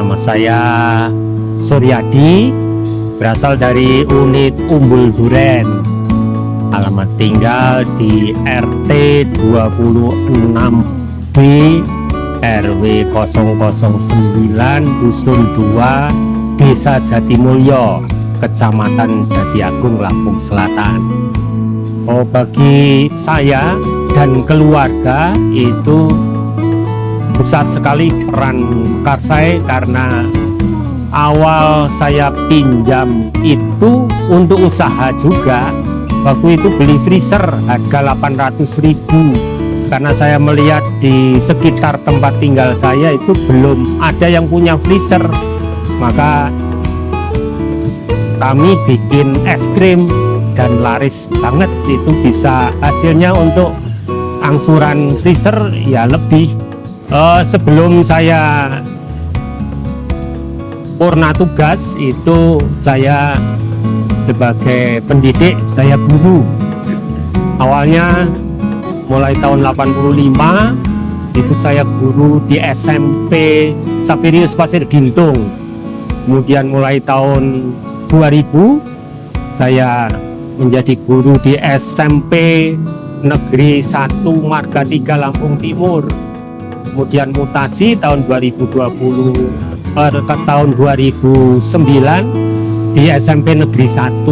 Nama saya Suryadi, berasal dari unit Umbul Duren. Alamat tinggal di RT 26B RW 009 Dusun 2 Desa Jatimulyo, Kecamatan Jatiagung, Lampung Selatan. Bagi saya dan keluarga itu besar sekali peran Mekarsai, karena awal saya pinjam itu untuk usaha juga. Waktu itu beli freezer harga 800.000, karena saya melihat di sekitar tempat tinggal saya itu belum ada yang punya freezer. Maka kami bikin es krim dan laris banget, itu bisa hasilnya untuk angsuran freezer ya lebih. Sebelum saya purna tugas itu saya sebagai pendidik, saya guru. Awalnya mulai tahun 85 itu saya guru di SMP Sapirius Pasir Gintung. Kemudian mulai tahun 2000 saya menjadi guru di SMP Negeri 1 Marga 3 Lampung Timur. Kemudian mutasi tahun 2009 di SMP Negeri 1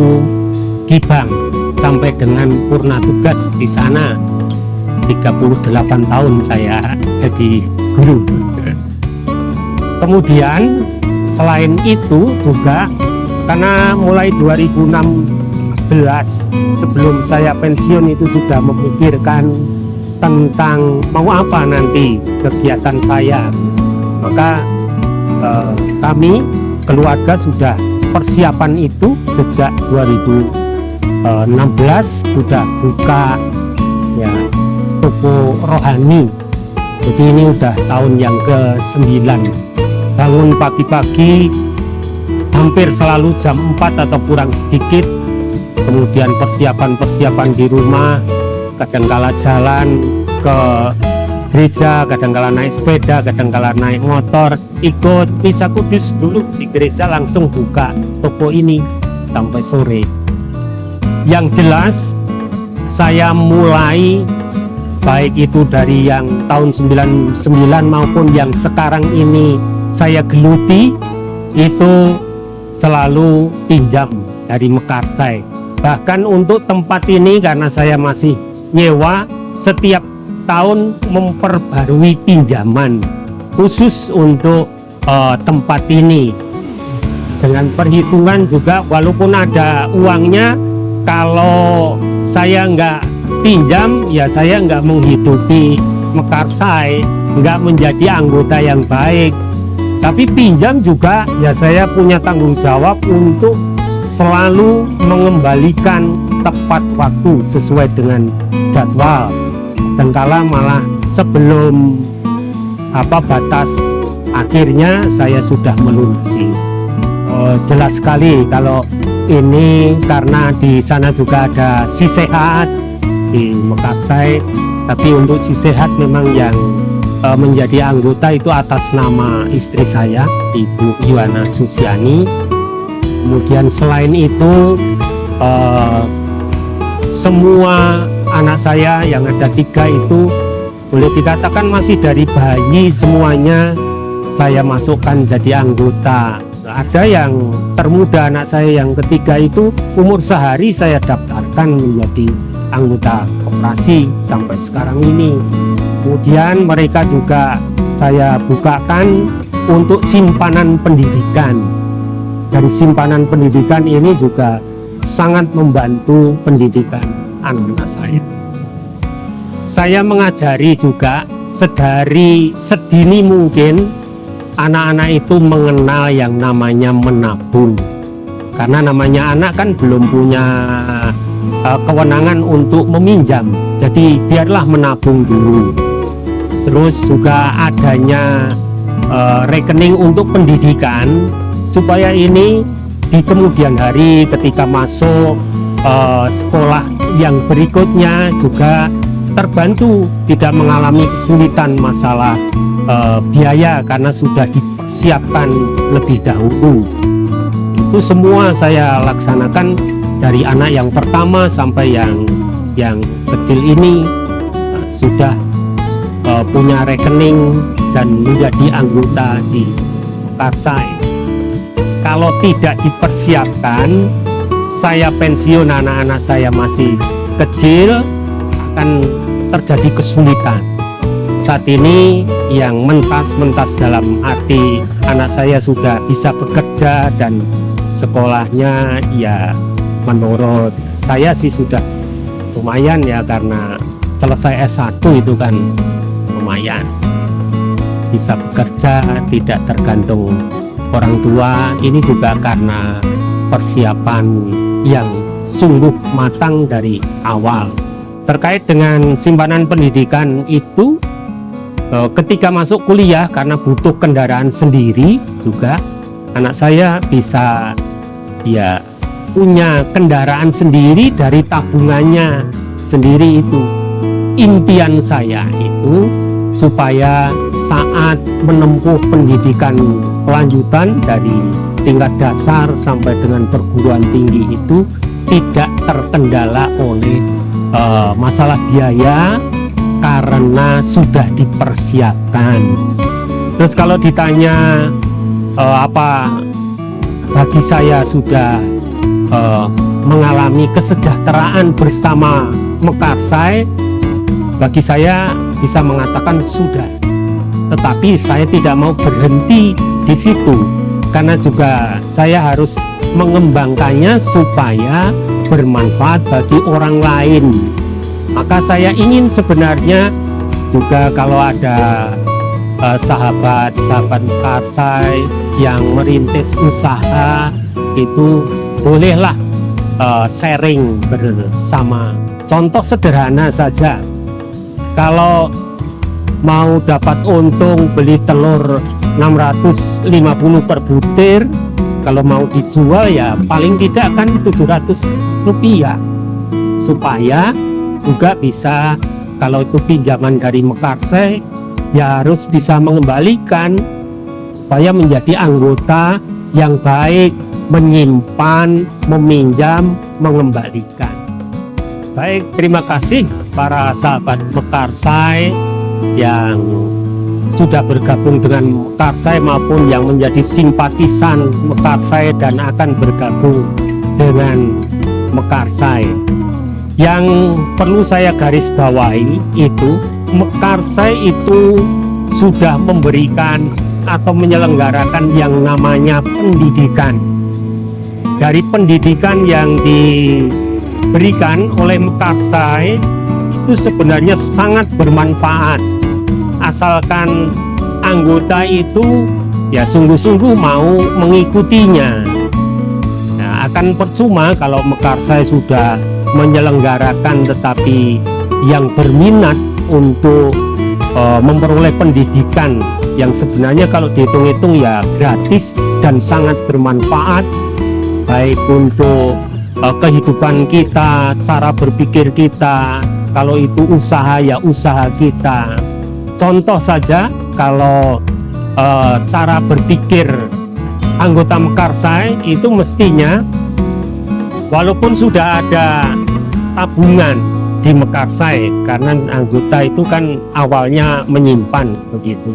Gibang, sampai dengan purna tugas di sana 38 tahun saya jadi guru. Kemudian selain itu juga, karena mulai 2016 sebelum saya pensiun itu sudah memikirkan tentang mau apa nanti kegiatan saya, maka kami keluarga sudah persiapan itu sejak 2016 sudah buka ya toko rohani. Jadi ini udah tahun yang ke-9. Bangun pagi-pagi hampir selalu jam 4 atau kurang sedikit. Kemudian persiapan di rumah, kadangkala jalan ke gereja, kadangkala naik sepeda, kadangkala naik motor, ikut misa kudus dulu di gereja, langsung buka toko ini sampai sore. Yang jelas saya mulai, baik itu dari yang tahun 99 maupun yang sekarang ini saya geluti, itu selalu pinjam dari Mekarsai. Bahkan untuk tempat ini, karena saya masih nyewa, setiap tahun memperbarui pinjaman khusus untuk tempat ini. Dengan perhitungan juga, walaupun ada uangnya, kalau saya nggak pinjam ya saya nggak menghidupi Mekarsai, nggak menjadi anggota yang baik. Tapi pinjam juga ya saya punya tanggung jawab untuk selalu mengembalikan tepat waktu sesuai dengan jadwal. Dan kala malah sebelum batas akhirnya saya sudah melunasi. Jelas sekali kalau ini, karena di sana juga ada si sehat di Mekarsai, tapi untuk si sehat memang yang menjadi anggota itu atas nama istri saya, Ibu Yuwana Susiani. Kemudian selain itu semua anak saya yang ada 3 itu boleh dikatakan masih dari bayi semuanya saya masukkan jadi anggota. Ada yang termuda, anak saya yang ketiga itu umur sehari saya daftarkan menjadi anggota koperasi sampai sekarang ini. Kemudian mereka juga saya bukakan untuk simpanan pendidikan. Dari simpanan pendidikan ini juga sangat membantu pendidikan anak-anak saya. Saya mengajari juga sedari sedini mungkin anak-anak itu mengenal yang namanya menabung. Karena namanya anak kan belum punya kewenangan untuk meminjam, jadi biarlah menabung dulu. Terus juga adanya rekening untuk pendidikan, supaya ini di kemudian hari ketika masuk sekolah yang berikutnya juga terbantu, tidak mengalami kesulitan masalah biaya karena sudah dipersiapkan lebih dahulu. Itu semua saya laksanakan dari anak yang pertama sampai yang kecil ini sudah punya rekening dan menjadi anggota di Mekarsai. Kalau tidak dipersiapkan, saya pensiun, anak-anak saya masih kecil, akan terjadi kesulitan. Saat ini yang mentas-mentas dalam arti anak saya sudah bisa bekerja dan sekolahnya ya menurut saya sih sudah lumayan ya, karena selesai S1 itu kan lumayan bisa bekerja, tidak tergantung orang tua. Ini juga karena persiapan yang sungguh matang dari awal. Terkait dengan simpanan pendidikan itu, ketika masuk kuliah karena butuh kendaraan sendiri juga, anak saya bisa ya punya kendaraan sendiri dari tabungannya sendiri. Itu impian saya itu, supaya saat menempuh pendidikan lanjutan dari tingkat dasar sampai dengan perguruan tinggi itu tidak terkendala oleh masalah biaya karena sudah dipersiapkan. Terus kalau ditanya apa bagi saya sudah mengalami kesejahteraan bersama Mekarsai, bagi saya bisa mengatakan sudah. Tetapi saya tidak mau berhenti di situ, karena juga saya harus mengembangkannya supaya bermanfaat bagi orang lain. Maka saya ingin sebenarnya juga kalau ada sahabat-sahabat Mekarsai yang merintis usaha, itu bolehlah sharing bersama. Contoh sederhana saja, kalau mau dapat untung beli telur 650 per butir, kalau mau dijual ya paling tidak kan 700 rupiah, supaya juga bisa, kalau itu pinjaman dari Mekarsai ya harus bisa mengembalikan, supaya menjadi anggota yang baik, menyimpan, meminjam, mengembalikan. Baik, terima kasih para sahabat Mekarsai yang sudah bergabung dengan Mekarsai maupun yang menjadi simpatisan Mekarsai dan akan bergabung dengan Mekarsai. Yang perlu saya garis bawahi itu, Mekarsai itu sudah memberikan atau menyelenggarakan yang namanya pendidikan. Dari pendidikan yang diberikan oleh Mekarsai itu sebenarnya sangat bermanfaat, asalkan anggota itu ya sungguh-sungguh mau mengikutinya. Nah, akan percuma kalau Mekarsai sudah menyelenggarakan tetapi yang berminat untuk memperoleh pendidikan yang sebenarnya kalau dihitung-hitung ya gratis dan sangat bermanfaat, baik untuk kehidupan kita, cara berpikir kita. Kalau itu usaha ya usaha kita. Contoh saja, kalau cara berpikir anggota Mekarsai itu mestinya, walaupun sudah ada tabungan di Mekarsai, karena anggota itu kan awalnya menyimpan begitu.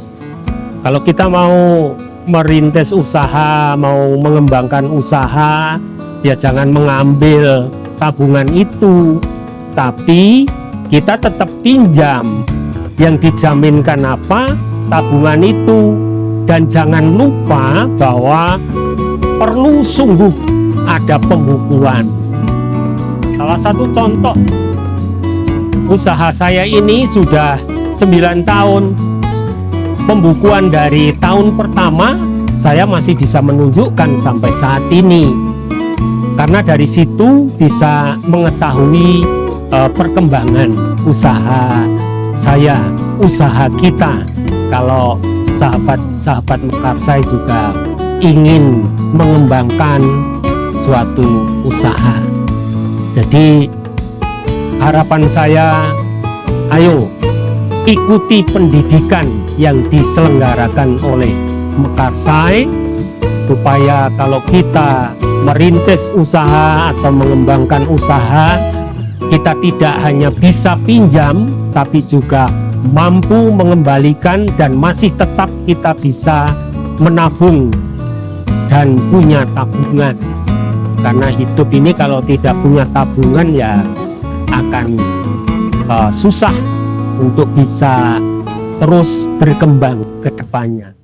Kalau kita mau merintis usaha, mau mengembangkan usaha, ya jangan mengambil tabungan itu, tapi kita tetap pinjam. Yang dijaminkan apa? Tabungan itu. Dan jangan lupa bahwa perlu sungguh ada pembukuan. Salah satu contoh, usaha saya ini sudah 9 tahun. Pembukuan dari tahun pertama saya masih bisa menunjukkan sampai saat ini, karena dari situ bisa mengetahui perkembangan usaha saya, usaha kita. Kalau sahabat-sahabat Mekarsai juga ingin mengembangkan suatu usaha, jadi harapan saya, ayo ikuti pendidikan yang diselenggarakan oleh Mekarsai, supaya kalau kita merintis usaha atau mengembangkan usaha, kita tidak hanya bisa pinjam tapi juga mampu mengembalikan dan masih tetap kita bisa menabung dan punya tabungan. Karena hidup ini kalau tidak punya tabungan ya akan susah untuk bisa terus berkembang ke depannya.